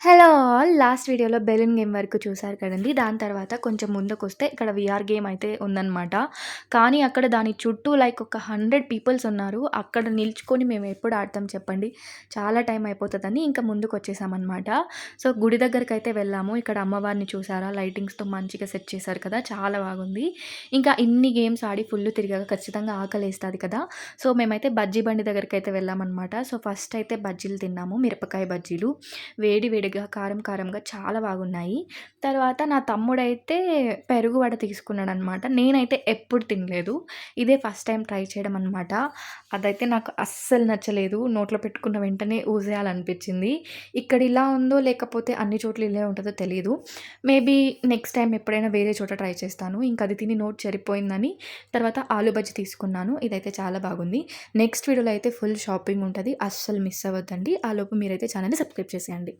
Hello all. Last వీడియోలో balloon game వరకు చూసారు కదండీ! దాని తర్వాత కొంచెం ముందుకొస్తే ఇక్కడ వీఆర్ గేమ్ అయితే ఉందనమాట. కానీ అక్కడ దాని చుట్టూ లైక్ ఒక 100 పీపుల్స్ ఉన్నారు. అక్కడ నిల్చుకొని మేము ఎప్పుడు ఆడతాం చెప్పండి. చాలా టైం అయిపోతదని ఇంకా ముందుకొచ్చేసామనమాట. సో, గుడి దగ్గరికైతే వెళ్ళాము. ఇక్కడ అమ్మవారిని చూసారా లైటింగ్స్‌తో మంచిగా సెట్ చేశారు కదా! చాలా బాగుంది. ఇంకా ఇన్ని గేమ్స్ ఆడి ఫుల్లు తిరిగాక ఖచ్చితంగా ఆకలేస్తది కదా! సో, మేమైతే బజ్జీ బండి దగ్గరికైతే వెళ్ళామనమాట. సో, ఫస్ట్ అయితే బజ్జీలు తిన్నాము. మిరపకాయ బజ్జీలు. వేడి వేడిగా, కారం కారంగా చాలా బాగున్నాయి. తర్వాత నా తమ్ముడైతే పెరుగు వడ తీసుకున్నాడనమాట. నేనైతే ఎప్పుడు తినలేదు. ఇదే ఫస్ట్ టైమ్ ట్రై చేయడం అనమాట. అదైతే నాకు అస్సలు నచ్చలేదు. నోట్లో పెట్టుకున్న వెంటనే ఊసేయాలనిపించింది. ఇక్కడ ఇలా ఉందో లేకపోతే అన్ని చోట్ల ఇలానే ఉంటదో తెలీదు. మేబీ నెక్స్ట్ టైమ్ ఎప్పుడైనా వేరే చోట ట్రై చేస్తాను. ఇంక అది తిని నోరు చెడిపోయిందని తర్వాత ఆలు బజ్జీ తీసుకున్నాను. ఇదైతే చాలా బాగుంది. నెక్స్ట్ వీడియోలో అయితే ఫుల్ షాపింగ్ ఉంటది. అస్సలు మిస్ అవ్వద్దండి. ఆలోపు మీరైతే ఛానెల్‌ని సబ్స్క్రైబ్ చేసేయండి.